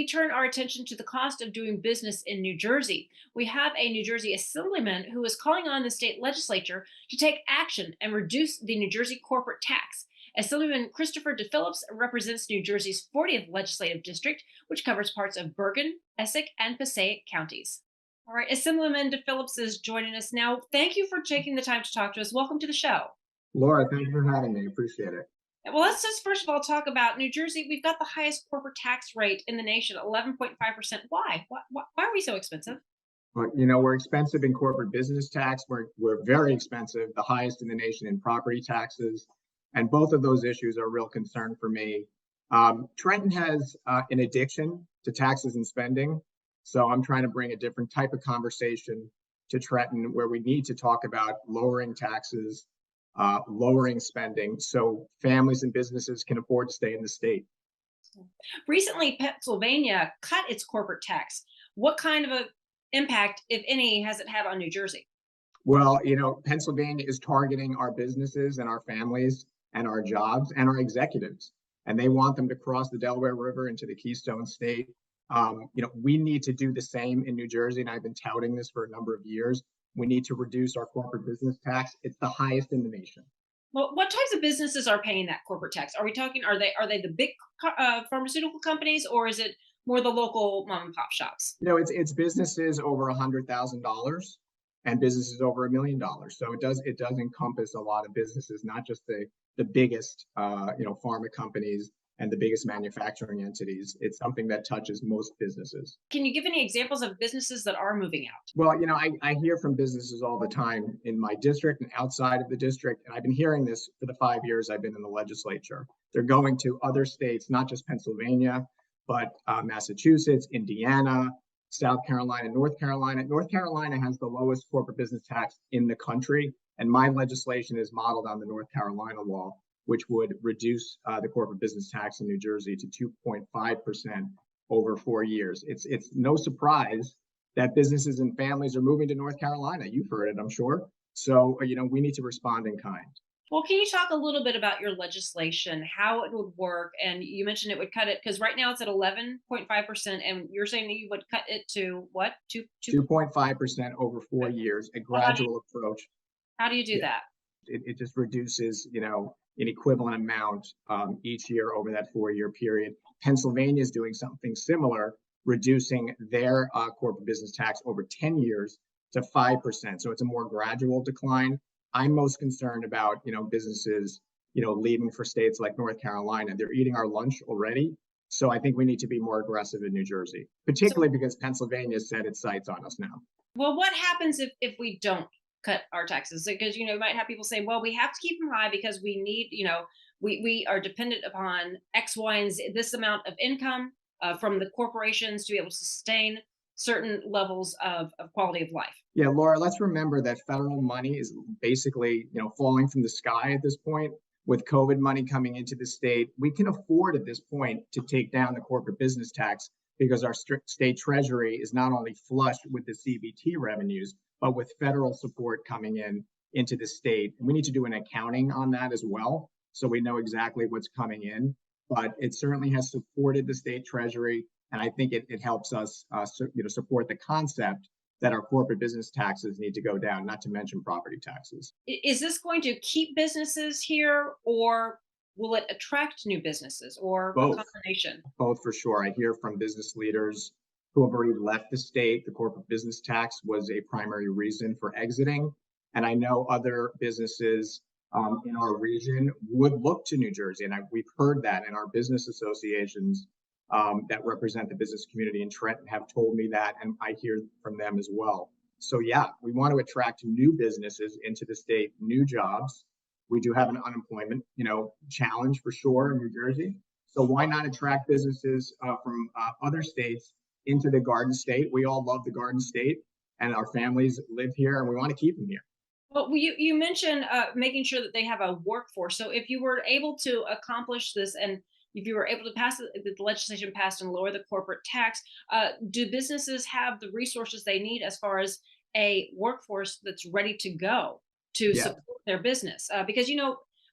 turn our attention to the cost of doing business in New Jersey. We have a New Jersey Assemblyman who is calling on the state legislature to take action and reduce the New Jersey corporate tax. Assemblyman Christopher DePhillips represents New Jersey's 40th legislative district, which covers parts of Bergen, Essex, and Passaic counties. All right, Assemblyman DePhillips is joining us now. Thank you for taking the time to talk to us. Welcome to the show. Laura, thank you for having me. Appreciate it. Well, let's just first of all talk about New Jersey. We've got the highest corporate tax rate in the nation, 11.5%. Why? Why are we so expensive? But we're expensive in corporate business tax. We're very expensive, the highest in the nation in property taxes, and both of those issues are a real concern for me. Trenton has an addiction to taxes and spending, so I'm trying to bring a different type of conversation to Trenton, where we need to talk about lowering taxes, lowering spending, so families and businesses can afford to stay in the state. Recently, Pennsylvania cut its corporate tax. What kind of a impact, if any, has it had on New Jersey? Well, Pennsylvania is targeting our businesses and our families and our jobs and our executives, and they want them to cross the Delaware River into the Keystone State. We need to do the same in New Jersey, and I've been touting this for a number of years. We need to reduce our corporate business tax. It's the highest in the nation. Well, what types of businesses are paying that corporate tax? Are we talking? Are they the big pharmaceutical companies, or is it more the local mom and pop shops? It's businesses over $100,000 and businesses over $1 million. So it does encompass a lot of businesses, not just the biggest pharma companies and the biggest manufacturing entities. It's something that touches most businesses. Can you give any examples of businesses that are moving out? Well, I hear from businesses all the time in my district and outside of the district, and I've been hearing this for the 5 years I've been in the legislature. They're going to other states, not just Pennsylvania, but Massachusetts, Indiana, South Carolina, North Carolina. North Carolina has the lowest corporate business tax in the country, and my legislation is modeled on the North Carolina law, which would reduce the corporate business tax in New Jersey to 2.5% over 4 years. It's no surprise that businesses and families are moving to North Carolina. You've heard it, I'm sure. So, we need to respond in kind. Well, can you talk a little bit about your legislation, how it would work? And you mentioned it would cut it because right now it's at 11.5%, and you're saying that you would cut it to what? 2.5% over 4 years, a Well, gradual approach. how do you do Yeah. that? It just reduces, an equivalent amount each year over that 4 year period. Pennsylvania is doing something similar, reducing their corporate business tax over 10 years to 5%. So it's a more gradual decline. I'm most concerned about, businesses, leaving for states like North Carolina. They're eating our lunch already. So I think we need to be more aggressive in New Jersey, So, particularly because Pennsylvania set its sights on us now. well, what happens if we don't cut our taxes? Because you might have people say, well, we have to keep them high because we need, we are dependent upon X, Y, and Z, this amount of income from the corporations to be able to sustain certain levels of quality of life. Yeah, Laura, let's remember that federal money is basically, falling from the sky at this point. With COVID money coming into the state, we can afford at this point to take down the corporate business tax because our state treasury is not only flush with the CBT revenues, but with federal support coming into the state. And we need to do an accounting on that as well, so we know exactly what's coming in. But it certainly has supported the state treasury, and I think it helps us, support the concept that our corporate business taxes need to go down, not to mention property taxes. Is this going to keep businesses here, or will it attract new businesses, or a Both. combination? Both for sure. I hear from business leaders who have already left the state. The corporate business tax was a primary reason for exiting. And I know other businesses in our region would look to New Jersey. And we've heard that in our business associations that represent the business community in Trenton have told me that, and I hear from them as well. So yeah, we want to attract new businesses into the state, new jobs. We do have an unemployment, challenge for sure in New Jersey. So why not attract businesses from other states into the Garden State? We all love the Garden State, and our families live here, and we want to keep them here. Well, you mentioned making sure that they have a workforce. So if you were able to accomplish this, and if you were able to pass the legislation passed and lower the corporate tax, do businesses have the resources they need as far as a workforce that's ready to go to Yeah. support their business? Because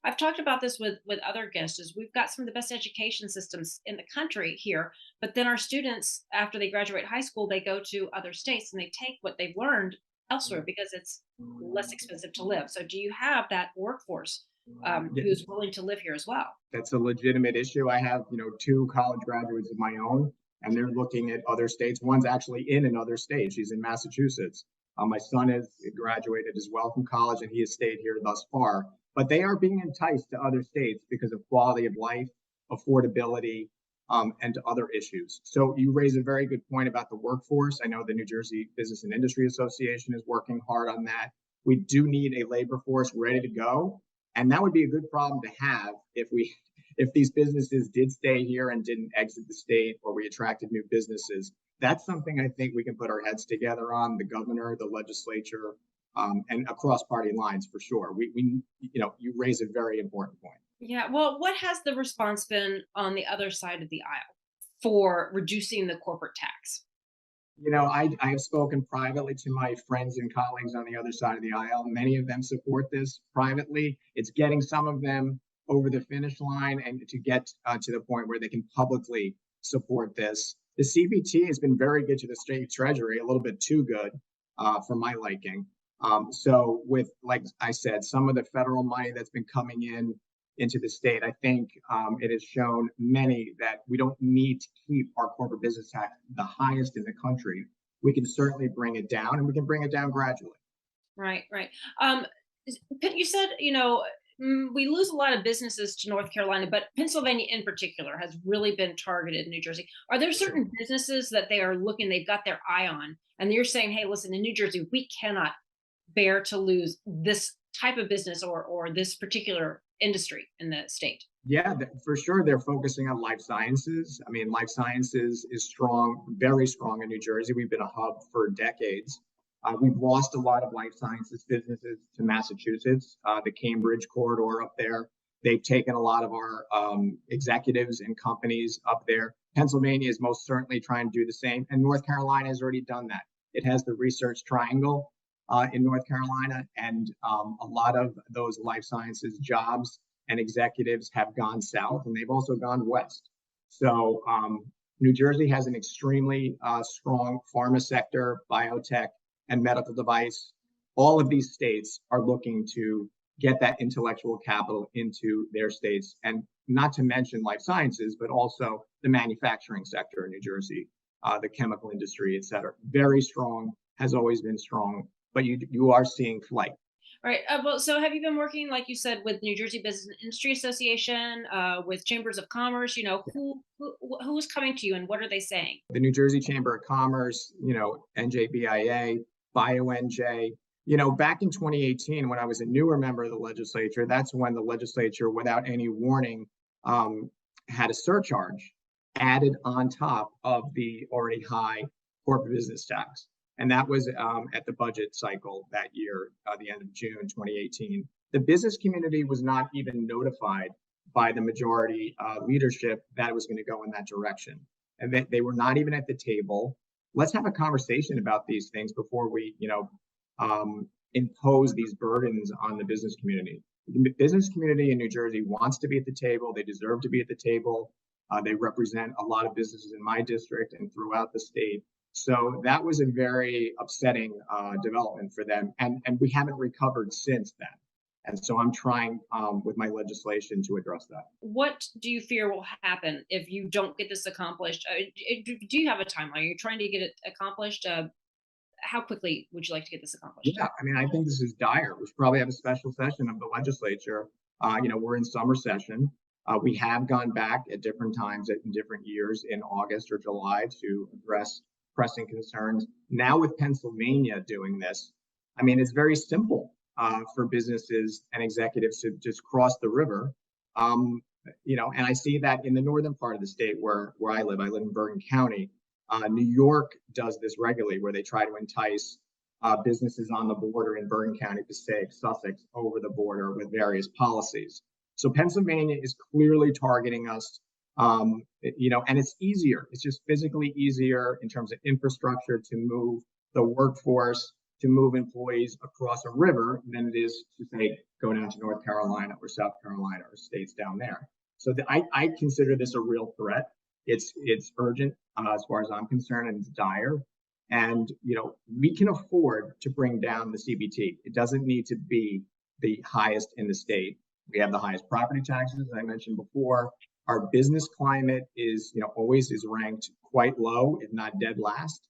I've talked about this with other guests. Is we've got some of the best education systems in the country here, but then our students, after they graduate high school, they go to other states and they take what they've learned elsewhere because it's less expensive to live. So, do you have that workforce Yeah, who's willing to live here as well? that's a legitimate issue. I have, two college graduates of my own, and they're looking at other states. One's actually in another state. She's in Massachusetts. My son has graduated as well from college, and he has stayed here thus far. But they are being enticed to other states because of quality of life, affordability, and to other issues. So you raise a very good point about the workforce. I know the New Jersey Business and Industry Association is working hard on that. We do need a labor force ready to go, and that would be a good problem to have if these businesses did stay here and didn't exit the state, or we attracted new businesses. That's something I think we can put our heads together on, the governor, the legislature, and across party lines for sure. You raise a very important point. Yeah. Well, what has the response been on the other side of the aisle for reducing the corporate tax? I have spoken privately to my friends and colleagues on the other side of the aisle. Many of them support this privately. It's getting some of them over the finish line and to get to the point where they can publicly support this. The CBT has been very good to the state treasury, a little bit too good for my liking. So with, like I said, some of the federal money that's been coming in into the state, I think it has shown many that we don't need to keep our corporate business tax the highest in the country. We can certainly bring it down, and we can bring it down gradually. Right, right. Um, you said, we lose a lot of businesses to North Carolina, but Pennsylvania in particular has really been targeted in New Jersey. Are there Sure. certain businesses that they are looking, they've got their eye on, and you're saying, hey, listen, in New Jersey, we cannot bear to lose this type of business or this particular industry in the state? Yeah, for sure. They're focusing on life sciences. I mean, life sciences is strong, very strong in New Jersey. We've been a hub for decades. We've lost a lot of life sciences businesses to Massachusetts, the Cambridge corridor up there. They've taken a lot of our executives and companies up there. Pennsylvania is most certainly trying to do the same, and North Carolina has already done that. It has the Research Triangle in North Carolina, and a lot of those life sciences jobs and executives have gone south, and they've also gone west. So New Jersey has an extremely strong pharma sector, biotech, and medical device. All of these states are looking to get that intellectual capital into their states, and not to mention life sciences, but also the manufacturing sector in New Jersey, the chemical industry, et cetera. Very strong, has always been strong, but you are seeing flight. All right. Well, so have you been working, like you said, with New Jersey Business and Industry Association, with chambers of commerce? Who's coming to you, and what are they saying? The New Jersey Chamber of Commerce, NJBIA, BioNJ. Back in 2018, when I was a newer member of the legislature, that's when the legislature, without any warning, had a surcharge added on top of the already high corporate business tax. And that was at the budget cycle that year, the end of June 2018. The business community was not even notified by the majority leadership that it was going to go in that direction. And they were not even at the table. Let's have a conversation about these things before we, impose these burdens on the business community. The business community in New Jersey wants to be at the table. They deserve to be at the table. They represent a lot of businesses in my district and throughout the state. So that was a very upsetting development for them, and we haven't recovered since then. And so I'm trying with my legislation to address that. What do you fear will happen if you don't get this accomplished? Do you have a timeline? Are you trying to get it accomplished? How quickly would you like to get this accomplished? Yeah, I mean, I think this is dire. We should probably have a special session of the legislature. We're in summer session. We have gone back at different times in different years in August or July to address pressing concerns. Now with Pennsylvania doing this, I mean, it's very simple for businesses and executives to just cross the river. And I see that in the northern part of the state where I live. I live in Bergen County. New York does this regularly, where they try to entice businesses on the border in Bergen County, Passaic, Sussex, over the border with various policies. So Pennsylvania is clearly targeting us, and it's easier. It's just physically easier in terms of infrastructure to move the workforce. to move employees across a river than it is to say go down to North Carolina or South Carolina or states down there. So I consider this a real threat. It's urgent as far as I'm concerned, and it's dire. And we can afford to bring down the CBT. It doesn't need to be the highest in the state. We have the highest property taxes, as I mentioned before. Our business climate is, always is ranked quite low, if not dead last.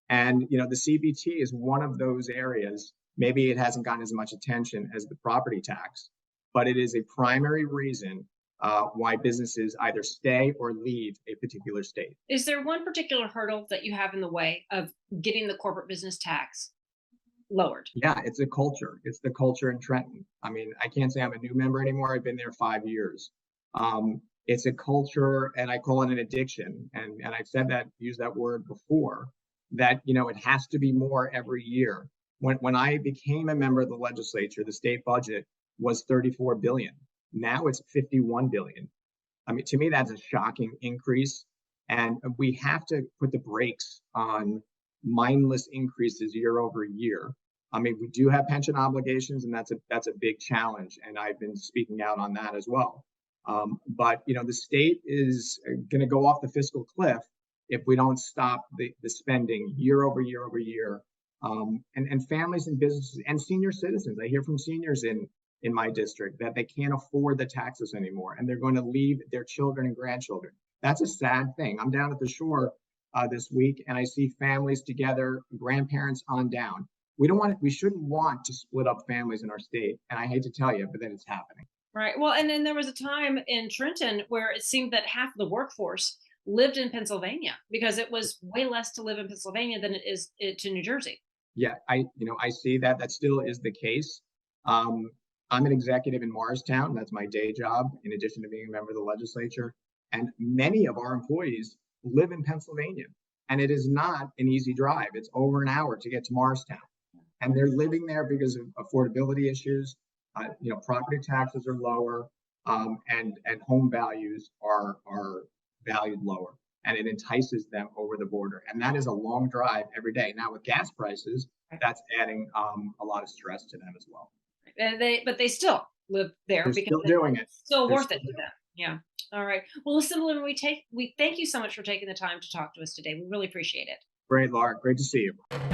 And, the CBT is one of those areas. Maybe it hasn't gotten as much attention as the property tax, but it is a primary reason why businesses either stay or leave a particular state. Is there one particular hurdle that you have in the way of getting the corporate business tax lowered? Yeah, it's a culture. It's the culture in Trenton. I mean, I can't say I'm a new member anymore. I've been there 5 years. It's a culture, and I call it an addiction. And I've said that, used that word before, that, it has to be more every year. When I became a member of the legislature, the state budget was 34 billion. Now it's 51 billion. I mean, to me, that's a shocking increase. And we have to put the brakes on mindless increases year over year. I mean, we do have pension obligations, and that's a big challenge. And I've been speaking out on that as well. But the state is going to go off the fiscal cliff if we don't stop the spending year over year over year. And families and businesses and senior citizens, I hear from seniors in my district that they can't afford the taxes anymore, and they're going to leave their children and grandchildren. That's a sad thing. I'm down at the shore this week, and I see families together, grandparents on down. We shouldn't want to split up families in our state. And I hate to tell you, but then it's happening. Right. Well, and then there was a time in Trenton where it seemed that half the workforce lived in Pennsylvania because it was way less to live in Pennsylvania than it is to New Jersey. Yeah, I see that. That still is the case. I'm an executive in Morristown. That's my day job, in addition to being a member of the legislature. And many of our employees live in Pennsylvania. And it is not an easy drive. It's over an hour to get to Morristown. And they're living there because of affordability issues. Property taxes are lower, and home values are valued lower, and it entices them over the border. And that is a long drive every day. Now with gas prices, that's adding a lot of stress to them as well. And they still live there They're because still doing it. it's still They're worth still it to doing them. Yeah. All right. Well, Assemblyman, we thank you so much for taking the time to talk to us today. We really appreciate it. Great, Laura. Great to see you.